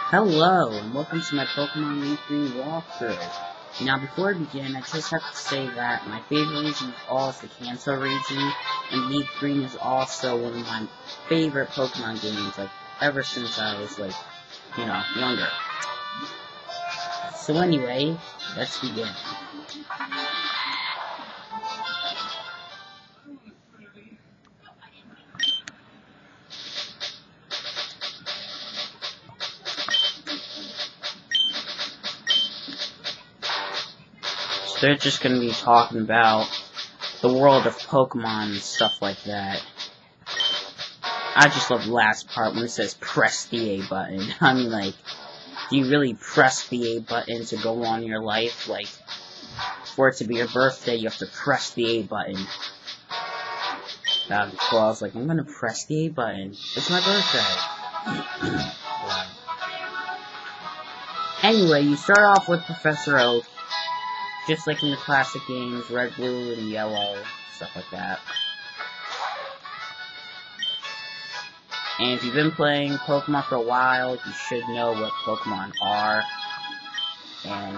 Hello, and welcome to my Pokemon Leafgreen walkthrough. Now, before I begin, I just have to say that my favorite region of all is the Kanto region, and Leafgreen is also one of my favorite Pokemon games, like, ever since I was, like, younger. So anyway, let's begin. They're just going to be talking about the world of Pokemon and stuff like that. I just love the last part when it says press the A button. I mean, like, do you really press the A button to go on your life? Like, for it to be your birthday, you have to press the A button. That was cool. I was like, I'm going to press the A button. It's my birthday. Anyway, you start off with Professor Oak. Just like in the classic games, red, blue, and yellow, stuff like that. And if you've been playing Pokemon for a while, you should know what Pokemon are, and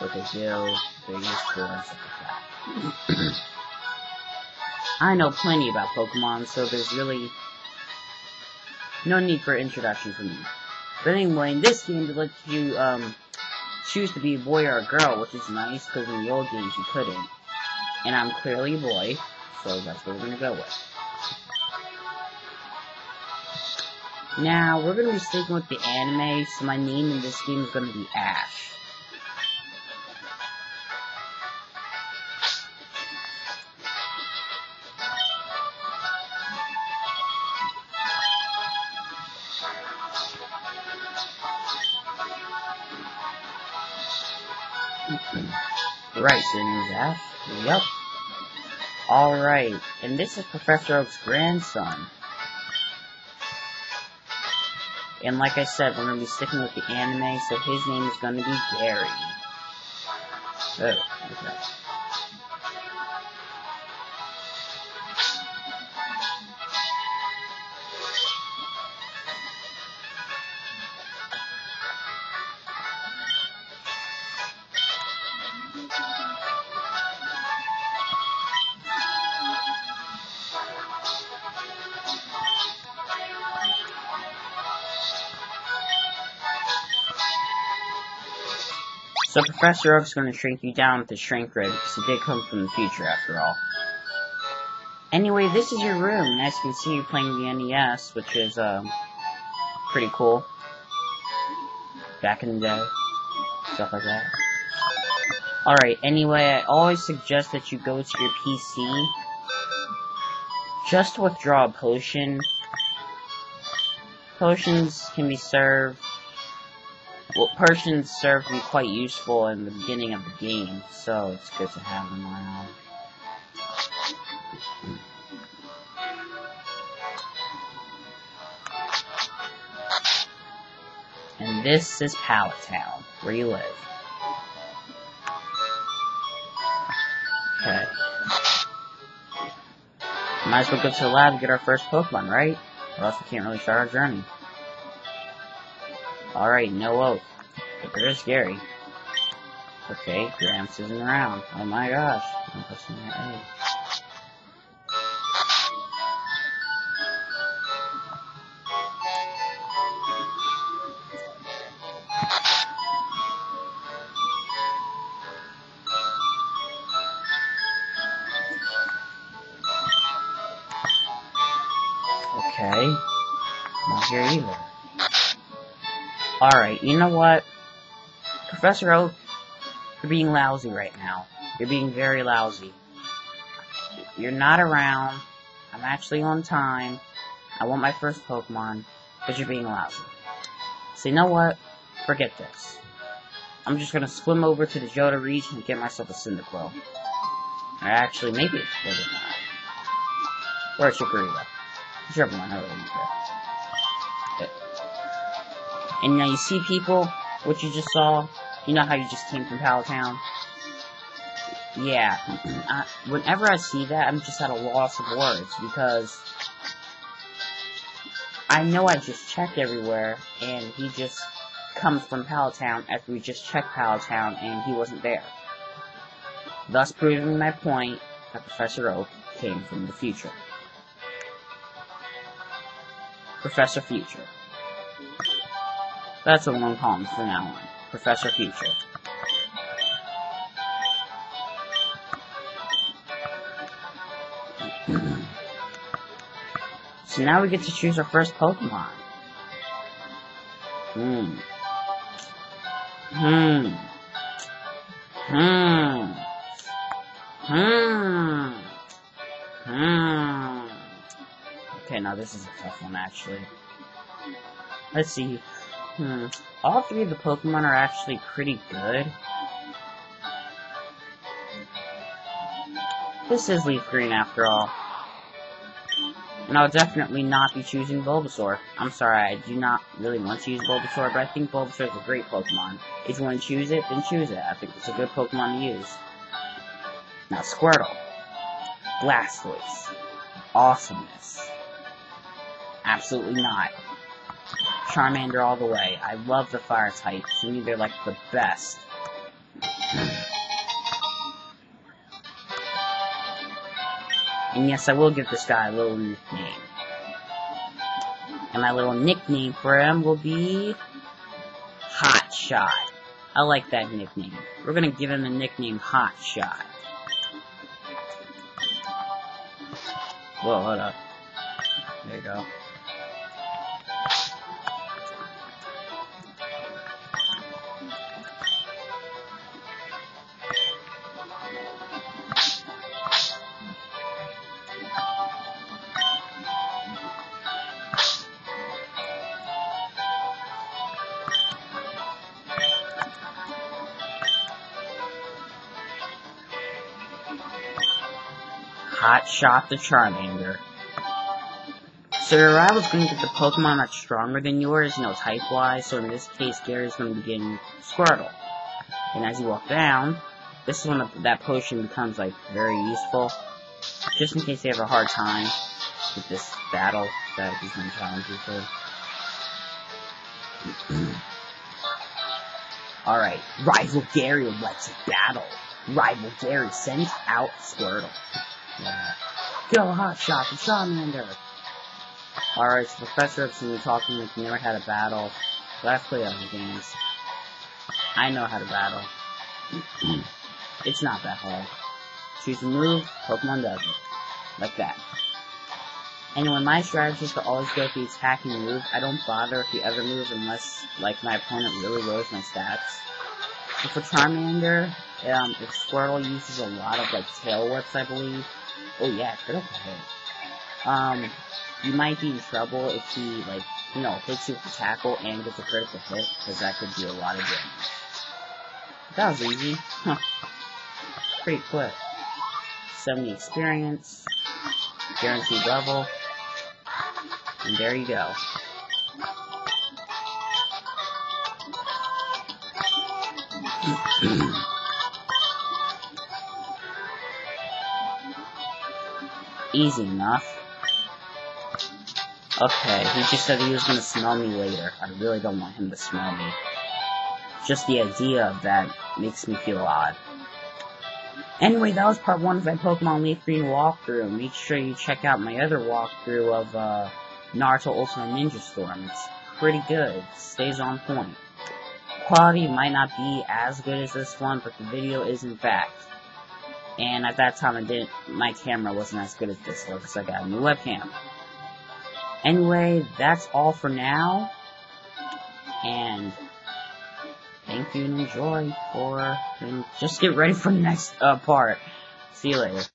what they do, they're used for, and stuff like that. I know plenty about Pokemon, so there's really no need for introduction from me. But anyway, in this game, it lets you, choose to be a boy or a girl, which is nice, because in the old games you couldn't. And I'm clearly a boy, so that's what we're gonna go with. Now, we're gonna be sticking with the anime, so my name in this game is gonna be Ash. Right, so your name is Ash? Yep. Alright, and this is Professor Oak's grandson. And like I said, we're going to be sticking with the anime, so his name is going to be Gary. Oh, okay. So Professor Oak's going to shrink you down with the shrink ray, because he did come from the future after all. Anyway, this is your room, and as you can see, you're playing the NES, which is, pretty cool. Back in the day. Stuff like that. Alright, anyway, I always suggest that you go to your PC just to withdraw a potion. Potions can be served. Well, potions serve to be quite useful in the beginning of the game, so it's good to have them around. And this is Pallet Town, where you live. Okay. Might as well go to the lab and get our first Pokemon, right? Or else we can't really start our journey. Alright, no Oak. But there's Gary. Okay, Gramps isn't around. Oh my gosh. I'm pressing that A. Okay. Not here either. Alright, you know what? Professor Oak, you're being lousy right now. You're being very lousy. You're not around. I'm actually on time. I want my first Pokemon, but you're being lousy. So you know what? Forget this. I'm just gonna swim over to the Johto region and get myself a Cyndaquil. Or actually, maybe it's Pokemon. Or a Chikorita. Whichever one, I really don't care. And now you see people, what you just saw, you know how you just came from Pallet Town? Yeah, whenever I see that, I'm just at a loss of words, because I know I just checked everywhere, and he just comes from Palatown after we just checked Palatown, and he wasn't there. Thus proving my point that Professor Oak came from the future. Professor Future. That's what I'm gonna call him from now on. Professor Future. So now we get to choose our first Pokemon. Okay, now this is a tough one, actually. Let's see. All three of the Pokemon are actually pretty good. This is Leafgreen, after all. And I'll definitely not be choosing Bulbasaur. I'm sorry, I do not really want to use Bulbasaur, but I think Bulbasaur is a great Pokemon. If you want to choose it, then choose it. I think it's a good Pokemon to use. Now, Squirtle. Blastoise. Awesomeness. Absolutely not. Charmander all the way. I love the fire types. To me, they're like the best. And yes, I will give this guy a little nickname. And my little nickname for him will be Hot Shot. I like that nickname. We're gonna give him the nickname Hot Shot. Whoa, hold up. There you go. Hot Shot the Charmander. So your rival's going to get the Pokemon that's stronger than yours, type-wise, so in this case, Gary's going to be getting Squirtle. And as you walk down, this is when that potion becomes, very useful, just in case you have a hard time with this battle that he's going to challenge you for. Alright, Rival Gary let's battle. Rival Gary sends out Squirtle. Yeah. Go Hot Shot the Charmander! Alright, so Professor Oak's gonna be talking like he never had a battle. But I've played other games. I know how to battle. It's not that hard. Choose a move, Pokemon does it. Like that. Anyway, my strategy is to always go with the attacking move. I don't bother with the other moves unless, my opponent really lowers my stats. So for Charmander, if Squirtle uses a lot of, Tail Whips, I believe. Oh yeah, critical hit. You might be in trouble if he, hits you with the tackle and gets a critical hit, because that could do a lot of damage. That was easy. Huh. Pretty quick. 70 experience. Guaranteed level. And there you go. Easy enough. Okay, he just said he was gonna smell me later. I really don't want him to smell me. Just the idea of that makes me feel odd. Anyway, that was part 1 of my Pokemon Leafgreen walkthrough. Make sure you check out my other walkthrough of Naruto Ultimate Ninja Storm. It's pretty good. It stays on point. Quality might not be as good as this one, but the video is in fact. And at that time, my camera wasn't as good as this one, because I got a new webcam. Anyway, that's all for now. And thank you and enjoy and just get ready for the next part. See you later.